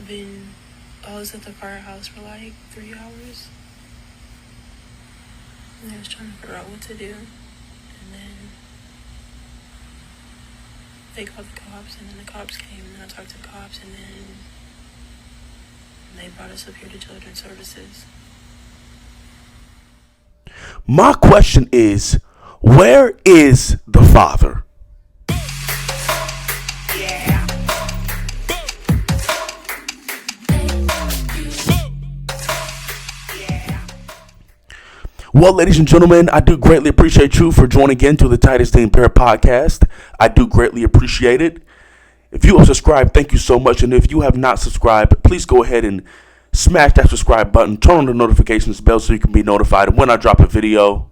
I was at the firehouse for like 3 hours. And I was trying to figure out what to do. And then they called the cops, and then the cops came, and then I talked to the cops, and then they brought us up here to Children's Services. My question is, where is the father? Yeah. Well, ladies and gentlemen, I do greatly appreciate you for joining in to the Titus podcast. I do greatly appreciate it. If you have subscribed, thank you so much. And if you have not subscribed, please go ahead and smash that subscribe button. Turn on the notifications bell so you can be notified when I drop a video.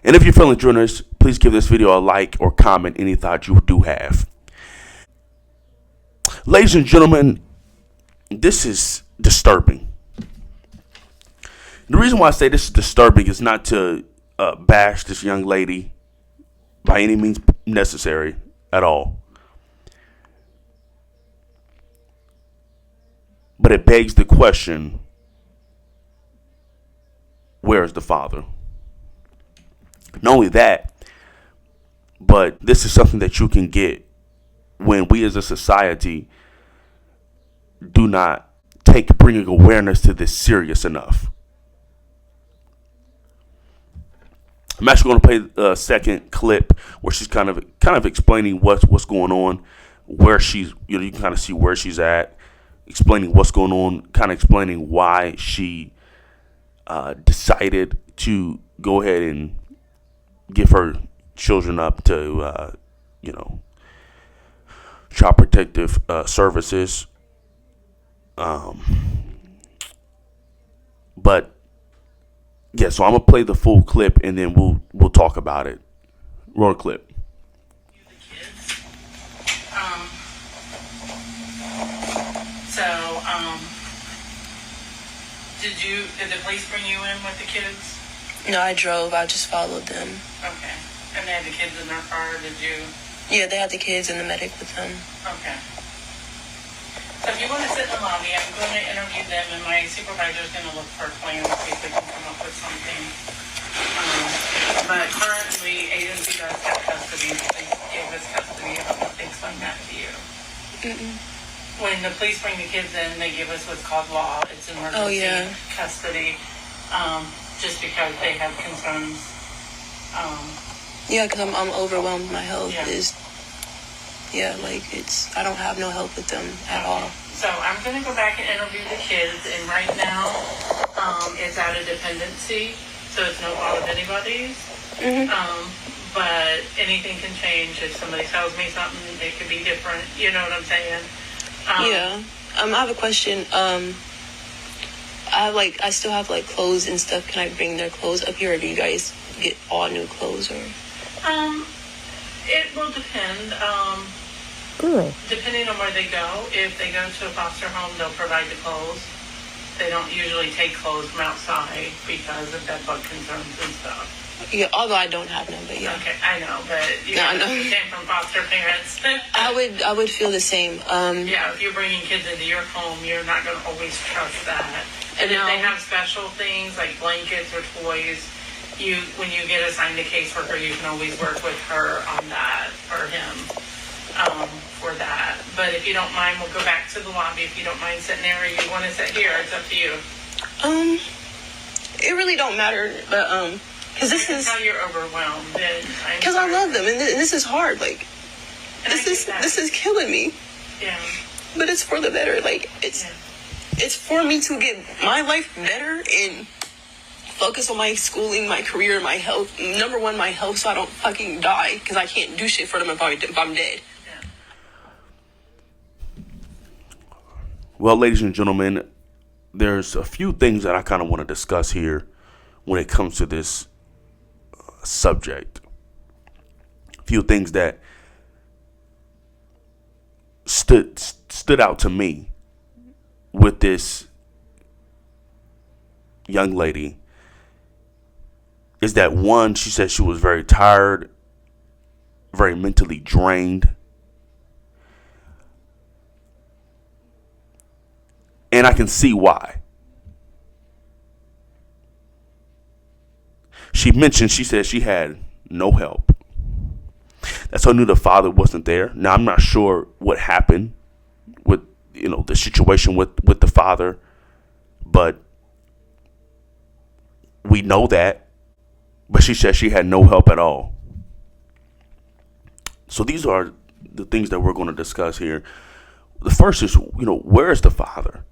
And if you're feeling generous, please give this video a like or comment any thoughts you do have. Ladies and gentlemen, this is disturbing. The reason why I say this is disturbing is not to bash this young lady by any means necessary at all. But it begs the question, where is the father? Not only that, but this is something that you can get when we as a society do not take bringing awareness to this serious enough. I'm actually going to play a second clip where she's kind of explaining what's going on, where she's, you can kind of see where she's at, explaining what's going on, kind of explaining why she decided to go ahead and give her children up to, child protective services. But yeah, so I'm gonna play the full clip and then we'll talk about it. Roll the clip. Did the police bring you in with the kids? No, I drove. I just followed them. Okay. And they had the kids in their car, did you? Yeah, they had the kids and the medic with them. Okay. So if you want to sit in the lobby, I'm going to interview them, and my supervisor's going to look for a plan to see if we can come up with something. But currently, agency does have custody. They gave us custody. I don't know if they explained that to you. Mm-mm. When the police bring the kids in, they give us what's called law. It's emergency custody, just because they have concerns. Yeah, because I'm overwhelmed. My health is, I don't have no help with them at all. So I'm going to go back and interview the kids, and right now, it's out of dependency, so it's no fault of anybody's. Mm-hmm. But anything can change. If somebody tells me something, it could be different. You know what I'm saying? I have a question. I still have like clothes and stuff. Can I bring their clothes up here, or do you guys get all new clothes? Or it will depend. Depending on where they go. If they go to a foster home, they'll provide the clothes. They don't usually take clothes from outside because of bed bug concerns and stuff. Yeah, although I don't have none, but yeah. Okay, I know, but you came from foster parents. I would feel the same. Yeah, if you're bringing kids into your home, you're not going to always trust that. And if they have special things like blankets or toys, when you get assigned a caseworker, you can always work with her on that or him for that. But if you don't mind, we'll go back to the lobby. If you don't mind sitting there, or you want to sit here, it's up to you. It really don't matter, but because this is how you're overwhelmed. Because I love them, and this is hard. Like, this is killing me. Yeah. But it's for the better. Like, it's for me to get my life better and focus on my schooling, my career, my health. Number one, my health, so I don't fucking die. Because I can't do shit for them if I'm dead. Yeah. Well, ladies and gentlemen, there's a few things that I kind of want to discuss here when it comes to this subject. A few things that stood out to me with this young lady is that, one, she said she was very tired, very mentally drained. And I can see why. She said she had no help. That's how I knew the father wasn't there. Now, I'm not sure what happened with, the situation with the father, but we know that. But she said she had no help at all. So these are the things that we're going to discuss here. The first is, where is the father?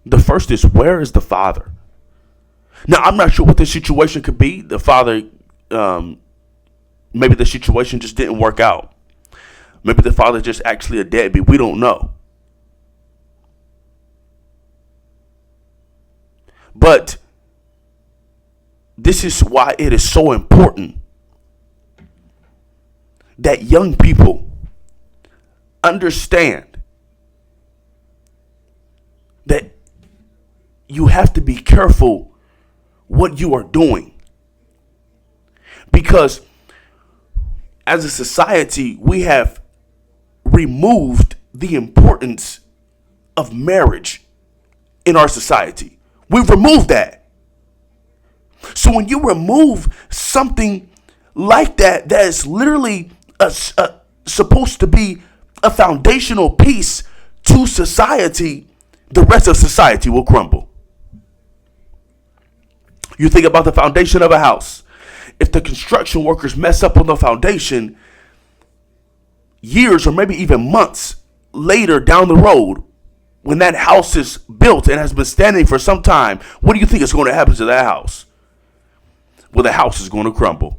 The first is, where is the father? Now, I'm not sure what the situation could be. The father, maybe the situation just didn't work out. Maybe the father's just actually a deadbeat. We don't know. But this is why it is so important that young people understand that you have to be careful what you are doing. Because as a society, we have removed the importance of marriage in our society. We've removed that. So when you remove something like that, that is literally supposed to be a foundational piece to society, the rest of society will crumble. You think about the foundation of a house. If the construction workers mess up on the foundation, years or maybe even months later down the road, when that house is built and has been standing for some time, what do you think is going to happen to that house? Well, the house is going to crumble.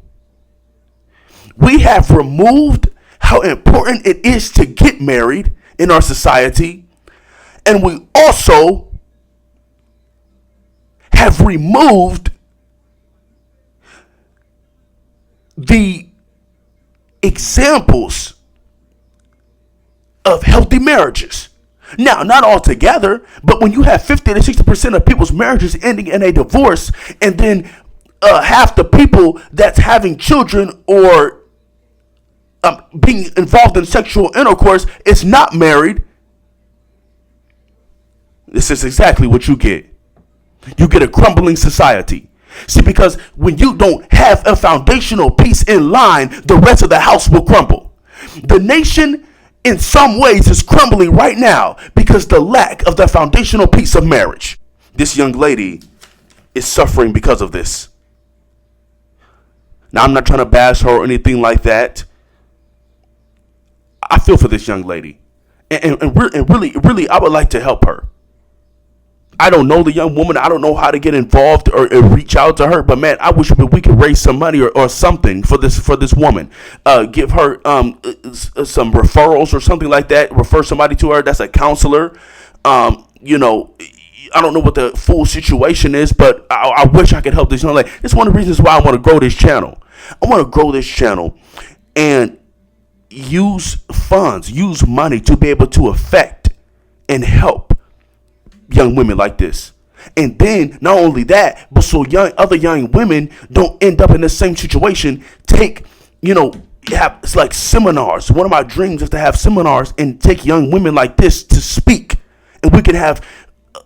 We have removed how important it is to get married in our society, and we also have removed the examples of healthy marriages. Now, not all together, but when you have 50 to 60% of people's marriages ending in a divorce, and then half the people that's having children or being involved in sexual intercourse is not married, this is exactly what you get. You get a crumbling society. See, because when you don't have a foundational piece in line, the rest of the house will crumble. The nation, in some ways, is crumbling right now because the lack of the foundational piece of marriage. This young lady is suffering because of this. Now, I'm not trying to bash her or anything like that. I feel for this young lady. And really, I would like to help her. I don't know the young woman. I don't know how to get involved or reach out to her. But man, I wish we could raise some money or something for this woman. Give her some referrals or something like that. Refer somebody to her that's a counselor. I don't know what the full situation is, but I wish I could help this young lady. It's one of the reasons why I want to grow this channel. I want to grow this channel and use funds, use money to be able to affect and help young women like this. And then not only that, but so other young women don't end up in the same situation. It's like seminars. One of my dreams is to have seminars and take young women like this to speak. And we can have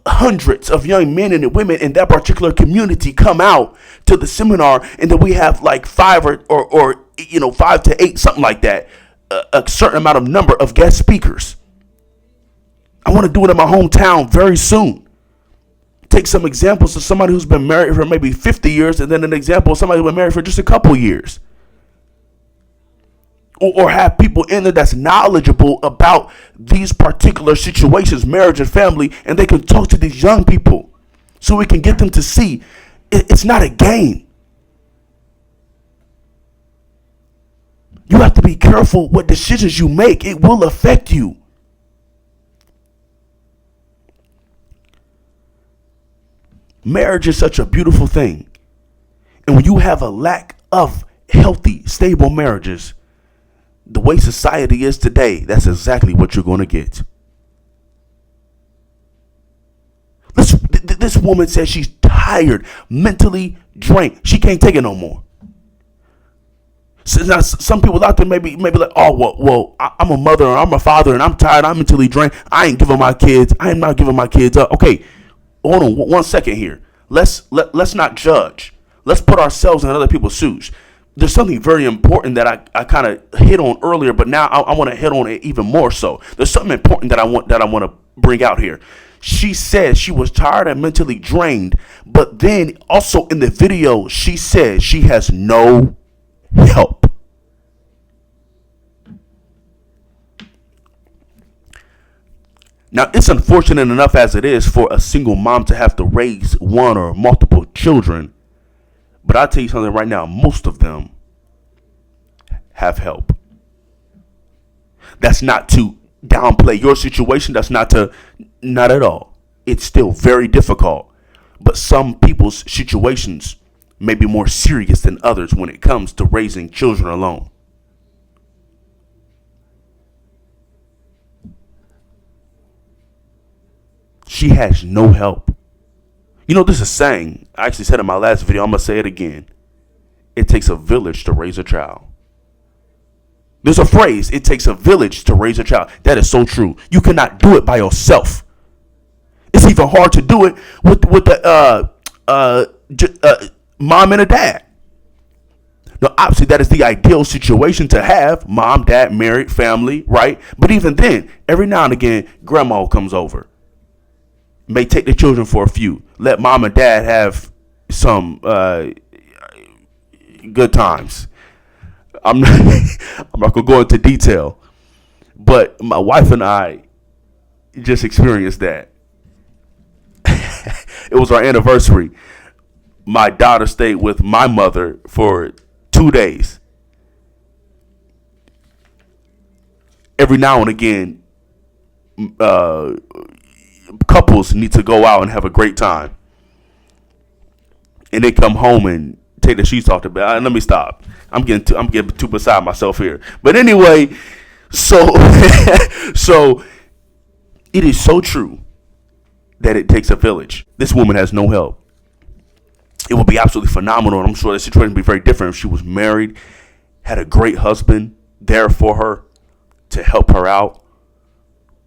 hundreds of young men and women in that particular community come out to the seminar, and then we have like 5 or 5 to 8, something like that, a certain amount of number of guest speakers. I want to do it in my hometown very soon. Take some examples of somebody who's been married for maybe 50 years, and then an example of somebody who's been married for just a couple years. Or have people in there that's knowledgeable about these particular situations, marriage and family, and they can talk to these young people so we can get them to see it's not a game. You have to be careful what decisions you make. It will affect you. Marriage is such a beautiful thing. And when you have a lack of healthy, stable marriages, the way society is today, that's exactly what you're going to get. This woman says she's tired, mentally drained. She can't take it no more. So now some people out there maybe like, oh well, I'm a mother or I'm a father and I'm tired, I'm mentally drained. I am not giving my kids up. Okay, hold on 1 second here. Let's not judge. Let's put ourselves in other people's shoes. There's something very important that I kind of hit on earlier, but now I want to hit on it even more so. There's something important that I want to bring out here. She said she was tired and mentally drained, but then also in the video, she said she has no help. Now, it's unfortunate enough as it is for a single mom to have to raise one or multiple children, but I'll tell you something right now, most of them have help. That's not to downplay your situation. Not at all. It's still very difficult. But some people's situations may be more serious than others when it comes to raising children alone. She has no help. You know, there's a saying, I actually said in my last video, I'm going to say it again. It takes a village to raise a child. There's a phrase, it takes a village to raise a child. That is so true. You cannot do it by yourself. It's even hard to do it with the mom and a dad. Now, obviously, that is the ideal situation to have. Mom, dad, married, family, right? But even then, every now and again, grandma comes over. May take the children for a few. Let mom and dad have some good times. I'm not gonna go into detail, but my wife and I just experienced that. It was our anniversary. My daughter stayed with my mother for 2 days. Every now and again, couples need to go out and have a great time, and they come home and take the sheets off the bed. Let me stop. I'm getting too beside myself here. But anyway, so so it is so true that it takes a village. This woman has no help. It would be absolutely phenomenal, and I'm sure the situation would be very different if she was married, had a great husband there for her to help her out,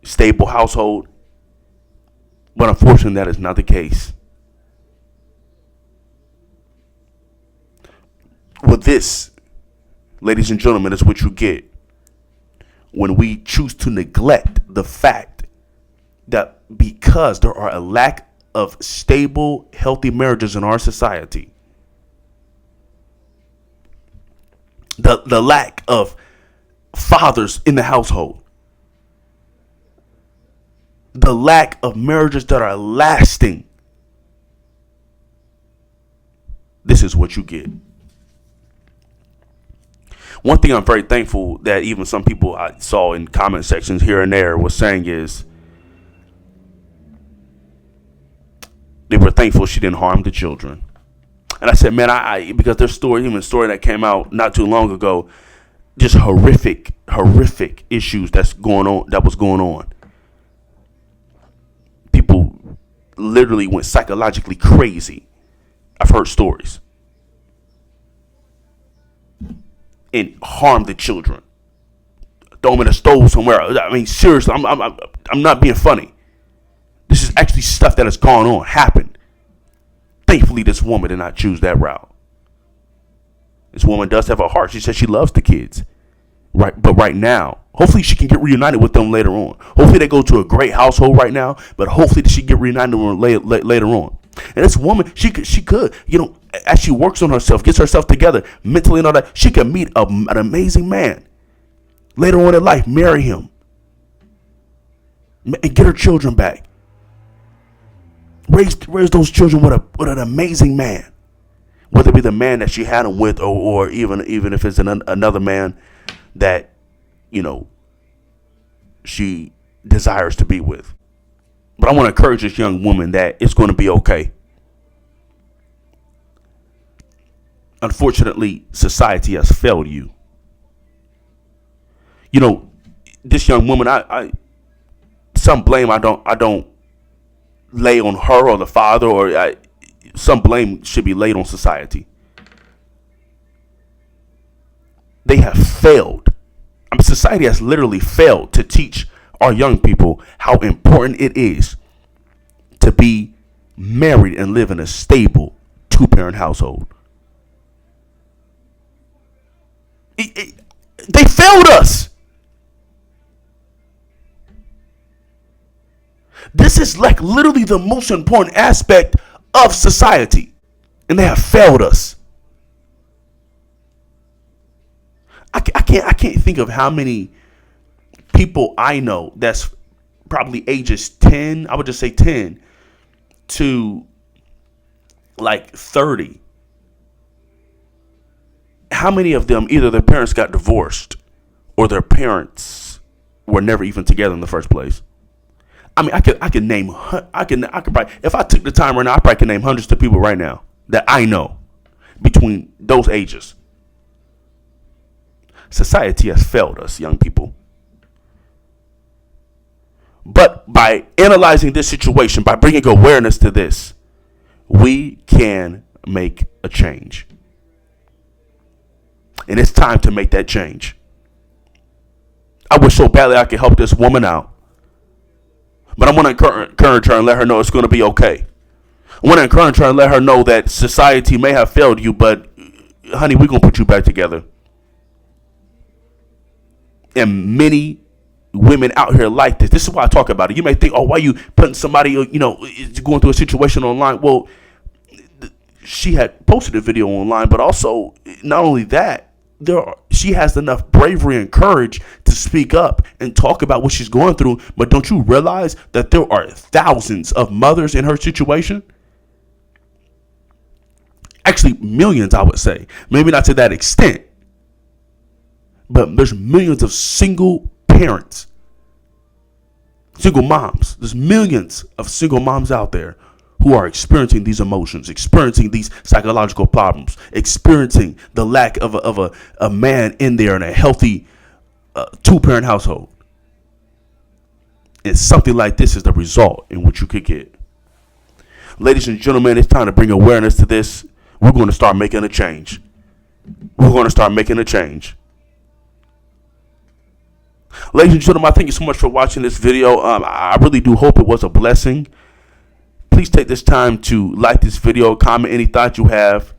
stable household. But unfortunately, that is not the case. With this, ladies and gentlemen, is what you get when we choose to neglect the fact that because there are a lack of stable, healthy marriages in our society, the lack of fathers in the household, the lack of marriages that are lasting, this is what you get. One thing I'm very thankful that even some people I saw in comment sections here and there was saying is they were thankful she didn't harm the children. And I said, man, I because there's even a story that came out not too long ago, just horrific issues that was going on. People literally went psychologically crazy. I've heard stories. And harm the children, throw them in a stove somewhere. I mean, seriously, I'm not being funny. This is actually stuff that has gone on, happened. Thankfully, this woman did not choose that route. This woman does have a heart. She says she loves the kids, right? But right now, hopefully, she can get reunited with them later on. Hopefully, they go to a great household right now. But hopefully, she get reunited with them later on. And this woman, she could, as she works on herself, gets herself together mentally and all that, she can meet an amazing man later on in life, marry him, and get her children back. Raise those children with an amazing man, whether it be the man that she had them with, or even if it's another man that she desires to be with. But I want to encourage this young woman that it's going to be okay. Unfortunately, society has failed you. This young woman, I some blame I don't lay on her or the father, or some blame should be laid on society. they have failed. I mean, society has literally failed to teach our young people how important it is to be married and live in a stable two-parent household. They failed us. This is like literally the most important aspect of society, and they have failed us. I can't think of how many people I know that's probably ages 10, I would just say 10 to like 30. How many of them either their parents got divorced or their parents were never even together in the first place? I mean, I could name, I could probably, if I took the time right now, I probably could name hundreds of people right now that I know between those ages. Society has failed us, young people. But by analyzing this situation, by bringing awareness to this, we can make a change. And it's time to make that change. I wish so badly I could help this woman out. But I want to encourage her and let her know it's going to be okay. I want to encourage her and let her know that society may have failed you, but honey, we're going to put you back together. And many women out here like this. This is why I talk about it. You may think, oh, why are you putting somebody, going through a situation online? Well, she had posted a video online, but also not only that, she has enough bravery and courage to speak up and talk about what she's going through. But don't you realize that there are thousands of mothers in her situation? Actually, millions, I would say. Maybe not to that extent. But there's millions of single parents, single moms. There's millions of single moms out there who are experiencing these emotions, experiencing these psychological problems, experiencing the lack of a man in there in a healthy two-parent household. And something like this is the result in which you could get. Ladies and gentlemen, it's time to bring awareness to this. We're going to start making a change. We're going to start making a change. Ladies and gentlemen, I thank you so much for watching this video. I really do hope it was a blessing. Please take this time to like this video, comment any thoughts you have.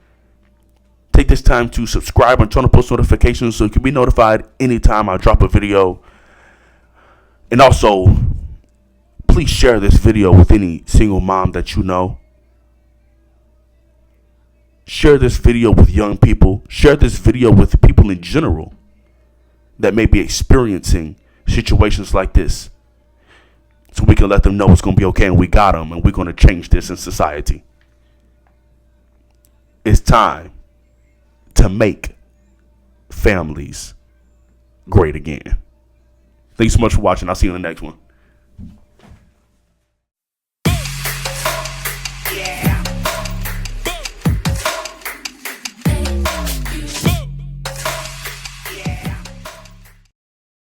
Take this time to subscribe and turn on post notifications so you can be notified anytime I drop a video. And also, please share this video with any single mom that you know. Share this video with young people. Share this video with people in general that may be experiencing situations like this, so we can let them know it's going to be okay and we got them and we're going to change this in society. It's time to make families great again. Thanks so much for watching. I'll see you in the next one.